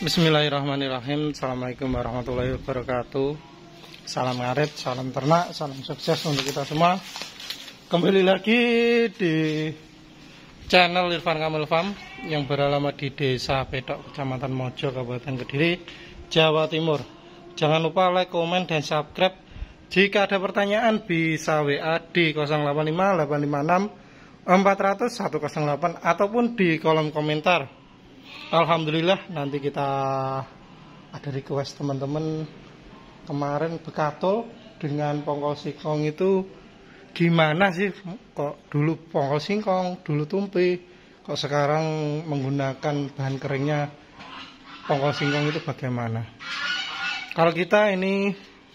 Bismillahirrahmanirrahim. Assalamualaikum warahmatullahi wabarakatuh. Salam ngarit, salam ternak, salam sukses untuk kita semua. Kembali lagi di channel Irfan Kamil Farm yang beralamat di Desa Petok, Kecamatan Mojo, Kabupaten Kediri, Jawa Timur. Jangan lupa like, komen, dan subscribe. Jika ada pertanyaan bisa WA di 085 856 400 108 ataupun di kolom komentar. Alhamdulillah, nanti kita ada request teman-teman kemarin bekatul dengan pongkol singkong itu gimana sih, kok dulu pongkol singkong, dulu tumpi, kok sekarang menggunakan bahan keringnya pongkol singkong itu bagaimana. Kalau kita ini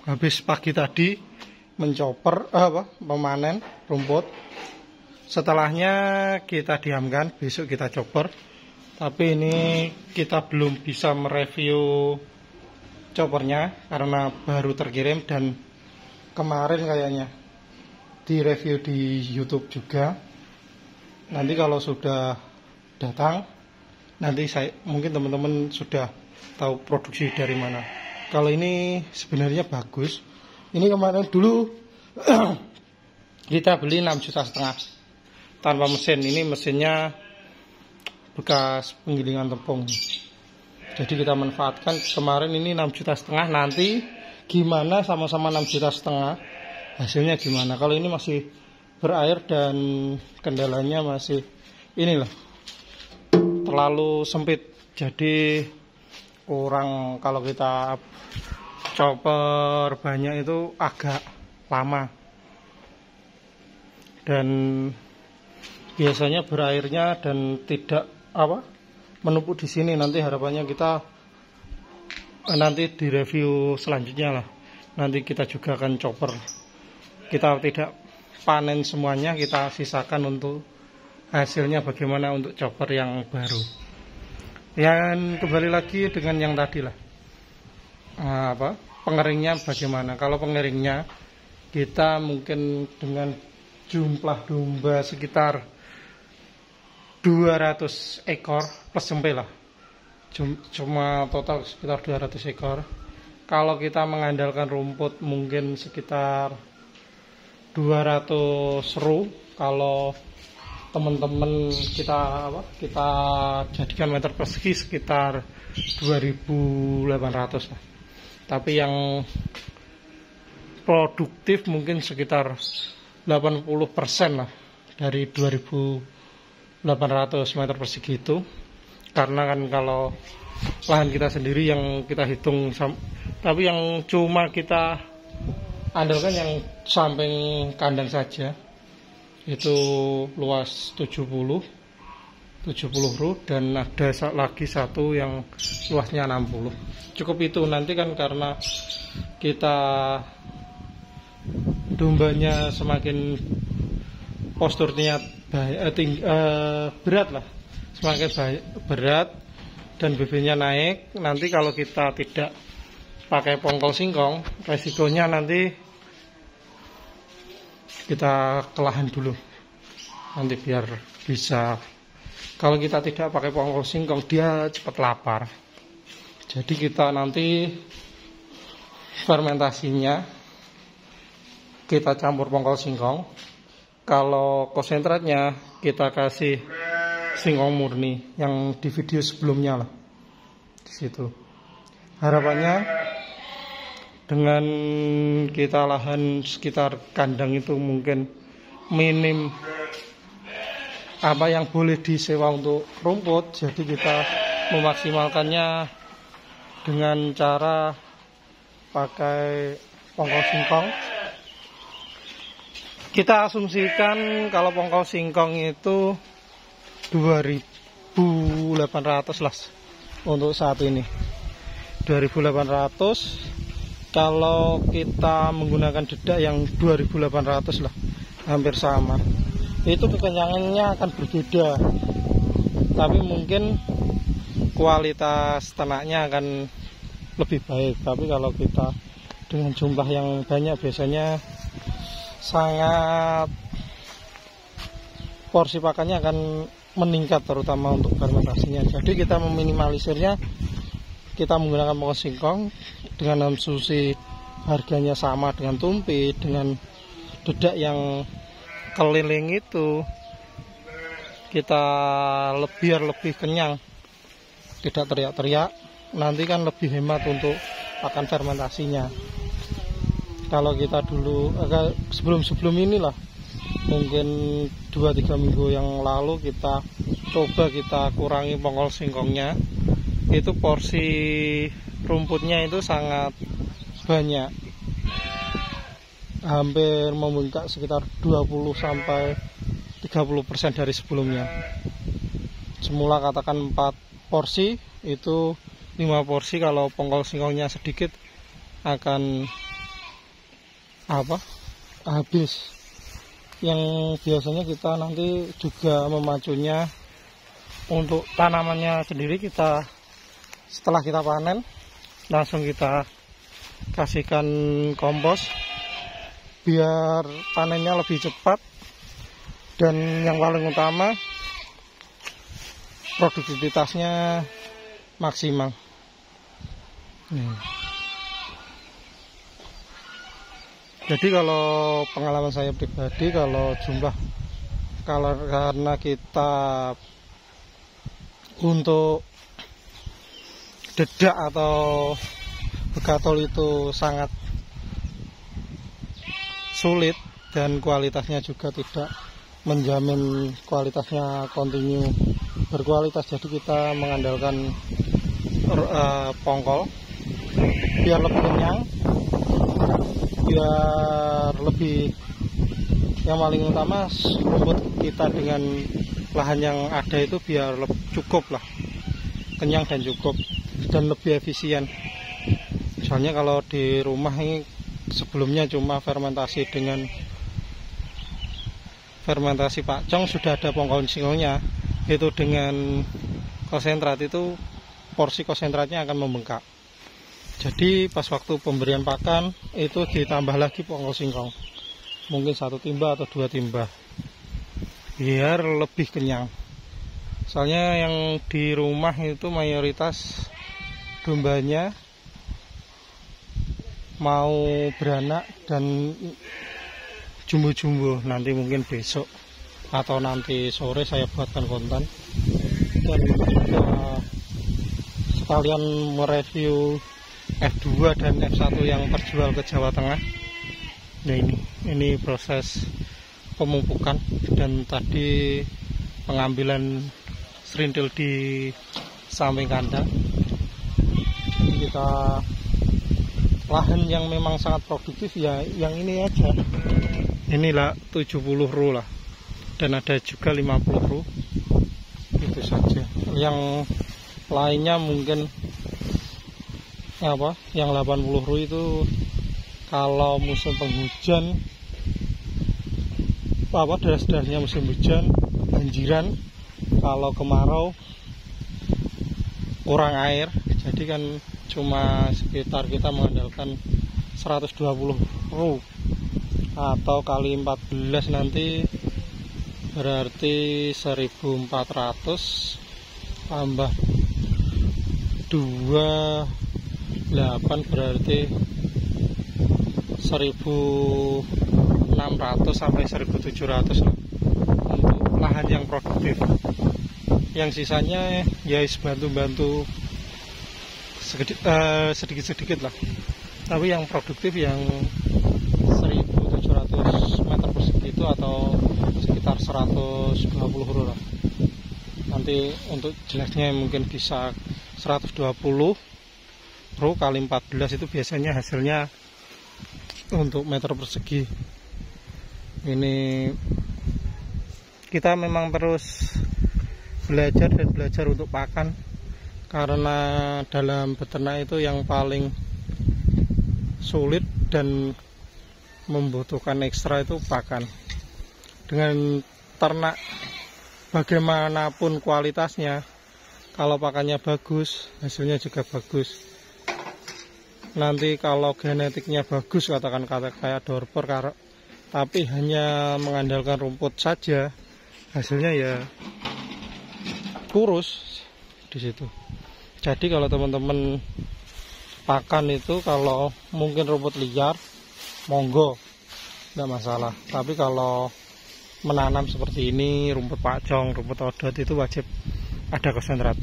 habis pagi tadi memanen rumput, setelahnya kita diamkan, besok kita chopper. Tapi ini kita belum bisa mereview choppernya karena baru terkirim dan kemarin kayaknya direview di YouTube juga. Nanti kalau sudah datang, nanti mungkin teman-teman sudah tahu produksi dari mana. Kalau ini sebenarnya bagus. Ini kemarin dulu kita beli 6,5 juta tanpa mesin. Ini mesinnya bekas penggilingan tepung. Jadi kita manfaatkan kemarin ini 6,5 juta. Nanti gimana sama-sama 6,5 juta, hasilnya gimana. Kalau ini masih berair dan kendalanya masih inilah terlalu sempit. Jadi kurang, kalau kita chopper banyak itu agak lama. Dan biasanya berairnya dan tidak menumpuk di sini. Nanti harapannya kita nanti di review selanjutnya lah. Nanti kita juga akan chopper. Kita tidak panen semuanya, kita sisakan untuk hasilnya bagaimana untuk chopper yang baru. Dan kembali lagi dengan yang tadi lah. Pengeringnya bagaimana? Kalau pengeringnya kita mungkin dengan jumlah domba sekitar 200 ekor plus jempe lah, cuma total sekitar 200 ekor. Kalau kita mengandalkan rumput mungkin sekitar 200 ru. Kalau teman-teman kita jadikan meter persegi sekitar 2.800 lah. Tapi yang produktif mungkin sekitar 80% lah dari 2.800 meter persegi itu. Karena kan kalau lahan kita sendiri yang kita hitung, tapi yang cuma kita andalkan yang samping kandang saja itu luas 70 ru, dan ada lagi satu yang luasnya 60. Cukup itu. Nanti kan karena kita dombanya semakin posturnya berat lah, semakin berat dan BB-nya naik. Nanti kalau kita tidak pakai pongkol singkong, resikonya nanti kita kelahan dulu nanti biar bisa. Kalau kita tidak pakai pongkol singkong, dia cepat lapar. Jadi kita nanti fermentasinya kita campur pongkol singkong. Kalau konsentratnya kita kasih singkong murni yang di video sebelumnya lah, di situ. Harapannya dengan kita lahan sekitar kandang itu mungkin minim yang boleh disewa untuk rumput. Jadi kita memaksimalkannya dengan cara pakai pongkol singkong. Kita asumsikan kalau pongkol singkong itu 2.800 lah untuk saat ini. 2.800. Kalau kita menggunakan dedak yang 2.800 lah, hampir sama. Itu kekenyangannya akan berbeda, tapi mungkin kualitas ternaknya akan lebih baik. Tapi kalau kita dengan jumlah yang banyak, biasanya sangat porsi pakannya akan meningkat, terutama untuk fermentasinya. Jadi kita meminimalisirnya kita menggunakan pongkol singkong dengan konsumsi harganya sama dengan tumpi, dengan dedak yang keliling itu, kita biar lebih kenyang, tidak teriak-teriak, nanti kan lebih hemat untuk akan fermentasinya. Kalau kita dulu sebelum inilah, mungkin 2-3 minggu yang lalu kita coba kita kurangi pongkol singkongnya, itu porsi rumputnya itu sangat banyak, hampir membengkak sekitar 20-30% dari sebelumnya. Semula katakan 4 porsi, itu 5 porsi kalau pongkol singkongnya sedikit akan habis. Yang biasanya kita nanti juga memacunya untuk tanamannya sendiri, kita setelah kita panen langsung kita kasihkan kompos biar panennya lebih cepat, dan yang paling utama produktivitasnya maksimal. Jadi kalau pengalaman saya pribadi, kalau karena kita untuk dedak atau begatol itu sangat sulit dan kualitasnya juga tidak menjamin kualitasnya kontinu berkualitas, jadi kita mengandalkan pongkol biar lebih kenyang, biar lebih, yang paling utama rumput kita dengan lahan yang ada itu biar cukup lah, kenyang dan cukup, dan lebih efisien. Soalnya kalau di rumah ini sebelumnya cuma fermentasi dengan fermentasi pakcong, sudah ada pongkol singkongnya, itu dengan konsentrat itu porsi konsentratnya akan membengkak. Jadi pas waktu pemberian pakan itu ditambah lagi pongkol singkong, mungkin 1 timba atau 2 timba, biar lebih kenyang. Soalnya yang di rumah itu mayoritas dombanya mau beranak dan jumbo-jumbo. Nanti mungkin besok atau nanti sore saya buatkan konten, dan juga sekalian mereview F2 dan F1 yang terjual ke Jawa Tengah. Nah, ini proses pemupukan dan tadi pengambilan serintil di samping kandang. Jadi kita lahan yang memang sangat produktif ya yang ini aja. Inilah 70 row lah, dan ada juga 50 row, itu saja. Yang lainnya mungkin yang 80 row itu kalau musim penghujan, deras-derasnya musim hujan, banjiran, kalau kemarau kurang air, jadi kan cuma sekitar kita mengandalkan 120 row atau kali 14 nanti berarti 1400 tambah 28 berarti 1600 sampai 1700 lah untuk lahan yang produktif. Yang sisanya ya bantu-bantu sedikit-sedikit lah, tapi yang produktif yang 1700 meter persegi itu atau sekitar 120 row lah. Nanti untuk jelasnya mungkin bisa 120 row kali 14 itu biasanya hasilnya untuk meter persegi. Ini kita memang terus belajar dan belajar untuk pakan, karena dalam beternak itu yang paling sulit dan membutuhkan ekstra itu pakan. Dengan ternak bagaimanapun kualitasnya, kalau pakannya bagus, hasilnya juga bagus. Nanti kalau genetiknya bagus, katakan kayak Dorper, tapi hanya mengandalkan rumput saja, hasilnya ya kurus di situ. Jadi kalau teman-teman pakan itu, kalau mungkin rumput liar, monggo, tidak masalah. Tapi kalau menanam seperti ini, rumput pacong, rumput odot, itu wajib ada konsentrat.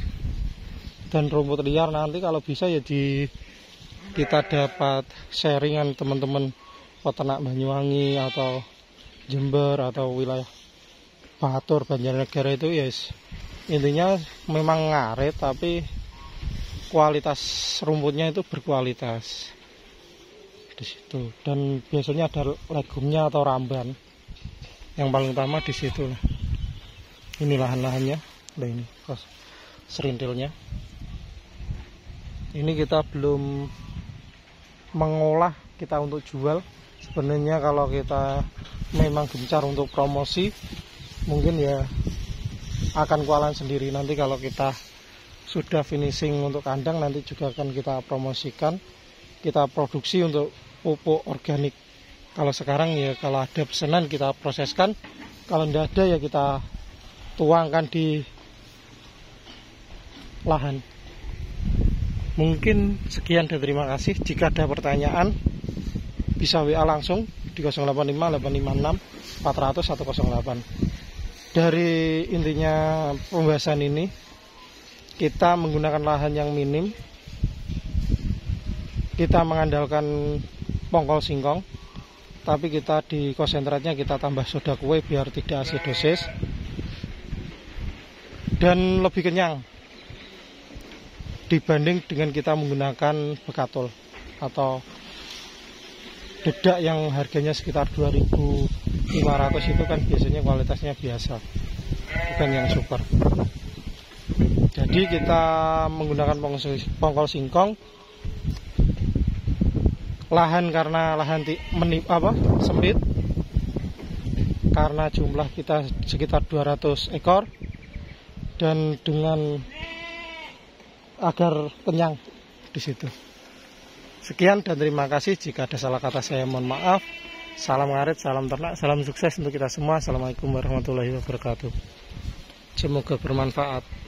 Dan rumput liar nanti kalau bisa ya kita dapat sharingan teman-teman peternak Banyuwangi atau Jember atau wilayah Batur, Banjarnegara itu yes. Intinya memang ngarit tapi kualitas rumputnya itu berkualitas di situ. Dan biasanya ada legumnya atau ramban. Yang paling utama di situ. Ini lahan-lahannya. Nah ini serintilnya. Ini kita belum mengolah kita untuk jual. Sebenarnya kalau kita memang gencar untuk promosi, mungkin ya akan kualan sendiri. Nanti kalau kita sudah finishing untuk kandang, nanti juga akan kita promosikan, kita produksi untuk pupuk organik. Kalau sekarang ya kalau ada pesanan kita proseskan, kalau tidak ada ya kita tuangkan di lahan. Mungkin sekian dan terima kasih. Jika ada pertanyaan bisa WA langsung di 085 856 400 108. Dari intinya pembahasan ini, kita menggunakan lahan yang minim, kita mengandalkan pongkol singkong, tapi kita di konsentratnya kita tambah soda kue biar tidak asidosis dan lebih kenyang dibanding dengan kita menggunakan bekatul atau dedak yang harganya sekitar 2.500 itu kan biasanya kualitasnya biasa, bukan yang super. Jadi kita menggunakan pongkol singkong. Lahan karena lahan sempit, karena jumlah kita sekitar 200 ekor, dan dengan agar kenyang di situ. Sekian dan terima kasih. Jika ada salah kata saya mohon maaf. Salam ngarit, salam ternak, salam sukses untuk kita semua. Assalamualaikum warahmatullahi wabarakatuh. Semoga bermanfaat.